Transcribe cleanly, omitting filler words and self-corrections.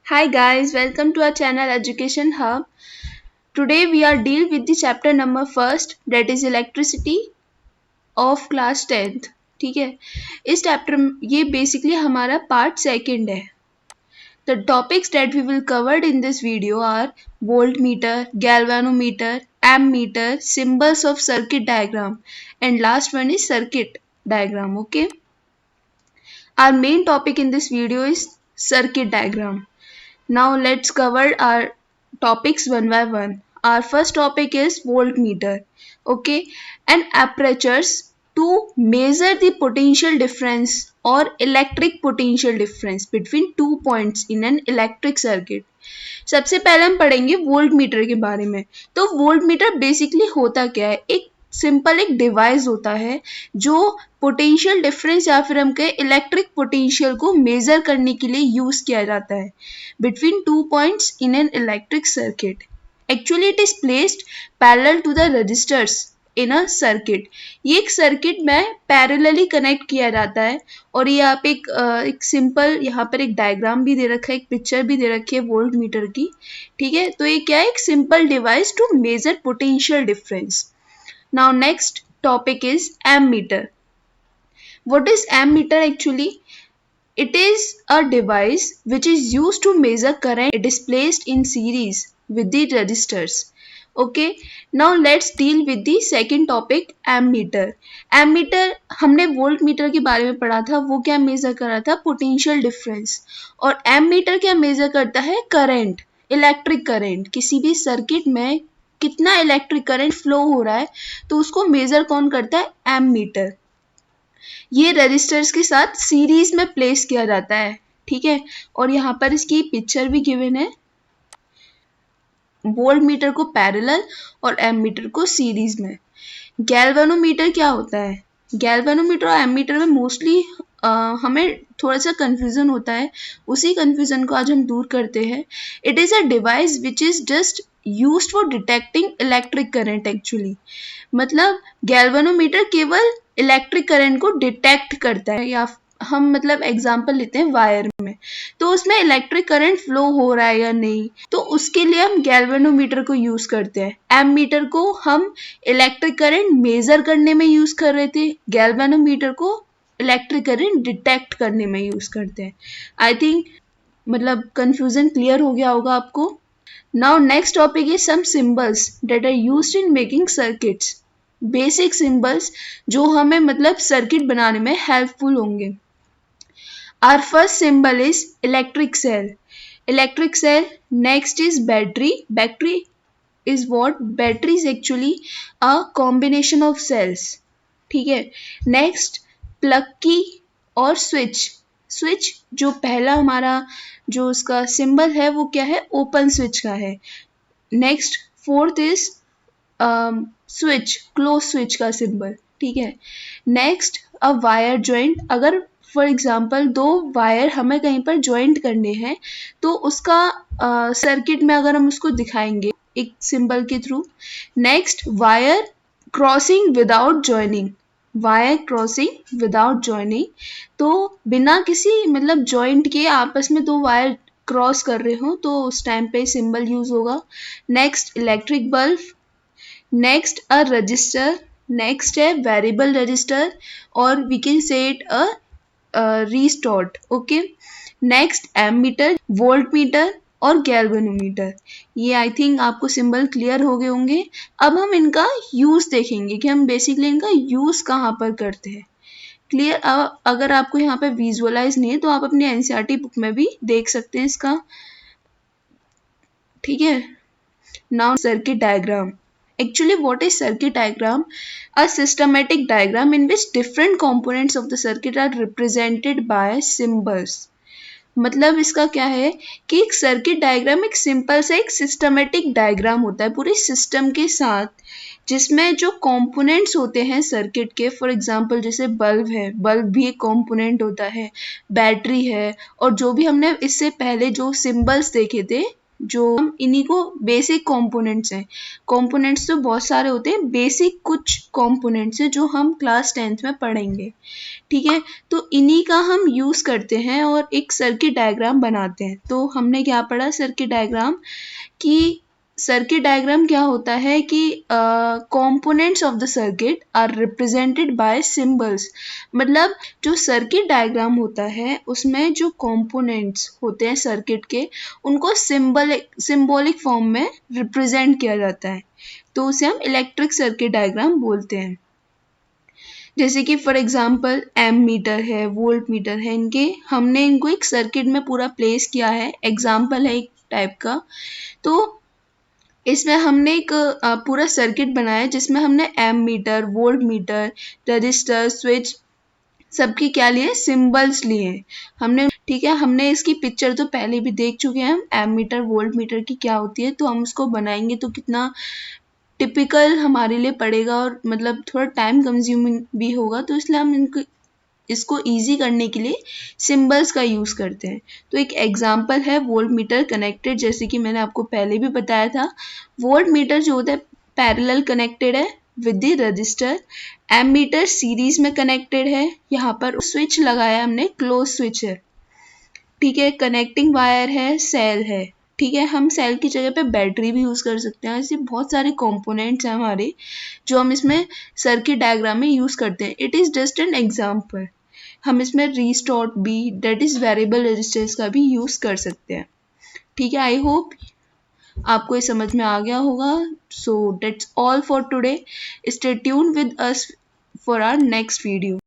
Hi guys, welcome to our channel Education Hub. Today we are deal with the chapter number first, that is electricity of class 10th. ठीक है, इस chapter ये basically हमारा part second है. The topics that we will cover in this video are voltmeter, galvanometer, ammeter, symbols of circuit diagram, and last one is circuit diagram. Okay. Our main topic in this video is circuit diagram. Now let's cover our topics one by one. Our first topic is voltmeter. Okay, and apertures to measure the potential difference or electric potential difference between two points in an electric circuit. सबसे पहले हम पढ़ेंगे volt meter के बारे में. तो volt meter basically होता क्या है? एक डिवाइस होता है जो पोटेंशियल डिफरेंस या फिर हम कहें इलेक्ट्रिक पोटेंशियल को मेजर करने के लिए यूज किया जाता है between two points in an electric circuit. Actually it is placed parallel to the resistors in a circuit. ये एक सर्किट में पैरेलली कनेक्ट किया जाता है. और ये आप एक सिंपल यहाँ पर एक डायग्राम भी दे रखा है, एक पिक्चर भी दे रखी है वोल्ट मीटर की. ठीक है, तो ये क्या है? एक simple device to measure potential difference. Now next topic is ammeter. What is ammeter actually? It is a device which is used to measure current. It is placed in series with the resistors. Okay, now let's deal with the second topic, ammeter. Ammeter हमने volt meter के बारे में पढ़ा था. वो क्या major कर रहा था? Potential difference. और ammeter क्या मेजर करता है? Current, electric current. किसी भी सर्किट में कितना इलेक्ट्रिक करंट फ्लो हो रहा है तो उसको मेजर कौन करता है? एमीटर. ये रेजिस्टर्स के साथ सीरीज में प्लेस किया जाता है. ठीक है, और यहाँ पर इसकी पिक्चर भी गिवन है. वोल्ट मीटर को पैरेलल और एमीटर को सीरीज में. गैल्वेनोमीटर क्या होता है? गैल्वेनोमीटर और एमीटर में मोस्टली हमें थोड़ा सा कंफ्यूजन होता है. उसी कंफ्यूजन को आज हम दूर करते हैं. It is a device which is just used for detecting electric current. Actually मतलब गैल्वेनोमीटर केवल इलेक्ट्रिक करंट को डिटेक्ट करता है. या हम मतलब एग्जांपल लेते हैं वायर में, तो उसमें इलेक्ट्रिक करंट फ्लो हो रहा है या नहीं, तो उसके लिए हम गैल्वेनोमीटर को यूज करते हैं. एमीटर को हम इलेक्ट्रिक करंट मेजर करने में यूज कर रहे थे, गैल्वेनोमीटर को इलेक्ट्रिक करंट डिटेक्ट करने में यूज करते हैं. आई थिंक मतलब कंफ्यूजन क्लियर हो गया होगा आपको. Now next topic is some symbols that are used in making circuits. Basic symbols जो हमें मतलब सर्किट बनाने में हेल्पफुल होंगे. Our first symbol is electric cell. Electric cell. Next is battery. Battery is what? Battery is actually a combination of cells. ठीक है. Next plug key और switch. Switch जो पहला हमारा जो उसका सिंबल है वो क्या है? ओपन स्विच का है. Next fourth is switch, close switch का सिंबल. ठीक है. Next a wire joint. अगर फॉर एग्जाम्पल दो वायर हमें कहीं पर ज्वाइंट करने हैं तो उसका सर्किट में अगर हम उसको दिखाएंगे एक सिंबल के through. Next wire crossing without joining. Wire crossing without joining, तो बिना किसी मतलब जॉइंट के आपस में दो वायर क्रॉस कर रहे हो तो उस टाइम पे सिंबल यूज होगा. Next electric bulb. Next a resistor. Next है वेरिएबल रजिस्टर और we can say it a rheostat. Okay. Next ammeter, voltmeter और गैल्वेनोमीटर. ये आई थिंक आपको सिंबल क्लियर हो गए होंगे. अब हम इनका यूज देखेंगे कि हम बेसिकली इनका यूज कहाँ पर करते हैं. क्लियर? अगर आपको यहाँ पे विजुअलाइज नहीं है तो आप अपनी एनसीईआरटी बुक में भी देख सकते हैं इसका. ठीक है. Now circuit diagram. Actually, what is circuit diagram? A systematic diagram in which different components of the circuit are represented by symbols. मतलब इसका क्या है कि एक सर्किट डायग्राम एक सिंपल सा एक सिस्टमेटिक डायग्राम होता है पूरे सिस्टम के साथ, जिसमें जो कंपोनेंट्स होते हैं सर्किट के, फॉर एग्जांपल जैसे बल्ब है, बल्ब भी एक कंपोनेंट होता है, बैटरी है, और जो भी हमने इससे पहले जो सिंबल्स देखे थे जो हम इन्हीं को बेसिक कंपोनेंट्स हैं। कंपोनेंट्स तो बहुत सारे होते हैं, बेसिक कुछ कंपोनेंट्स हैं जो हम क्लास 10th में पढ़ेंगे। ठीक है, तो इन्हीं का हम यूज़ करते हैं और एक सर्किट डायग्राम बनाते हैं। तो हमने क्या पढ़ा सर्किट डायग्राम कि सर्किट डायग्राम क्या होता है कि components of the circuit are represented by symbols. मतलब जो सर्किट डायग्राम होता है उसमें जो कंपोनेंट्स होते हैं सर्किट के उनको सिंबॉलिक फॉर्म में रिप्रेजेंट किया जाता है, तो उसे हम इलेक्ट्रिक सर्किट डायग्राम बोलते हैं। जैसे कि फॉर एग्जांपल एम मीटर है, वोल्ट मीटर है, हमने इनको एक सर्किट में पूरा प्लेस किया है, एग्जांपल है एक टाइप का। तो इसमें हमने एक पूरा सर्किट बनाया है जिसमें हमने ammeter, voltmeter, resistor, switch सबकी क्या लिए, सिंबल्स लिए हमने। ठीक है, हमने इसकी पिक्चर तो पहले भी देख चुके हैं, हम एम मीटर वोल्ट मीटर की क्या होती है, तो हम उसको बनाएंगे तो कितना टिपिकल हमारे लिए पड़ेगा और मतलब थोड़ा टाइम कंज्यूमिंग भी होगा, तो इसलिए हम इसको ईजी करने के लिए सिंबल्स का यूज़ करते हैं। तो एक एग्जांपल है वोल्ट मीटर कनेक्टेड, जैसे कि मैंने आपको पहले भी बताया था, वोल्ट मीटर जो होता है पैरेलल कनेक्टेड है with the resistor, ammeter series में कनेक्टेड है, यहाँ पर स्विच लगाया हमने, क्लोज स्विच है। ठीक है, कनेक्टिंग वायर है, सेल है। ठीक है, हम सेल की जगह पे बैटरी भी यूज़ कर सकते हैं। ऐसे बहुत सारे कंपोनेंट्स हैं हमारे जो हम इसमें सर्किट डायग्राम में यूज़ करते हैं। It is just an example. हम इसमें रीस्टोर भी, दैट इज़ वेरिएबल रजिस्टर्स का भी यूज़ कर सकते हैं। ठीक है, आई होप आपको ये समझ में आ गया होगा। So that's all for today. Stay tuned with us for our next video.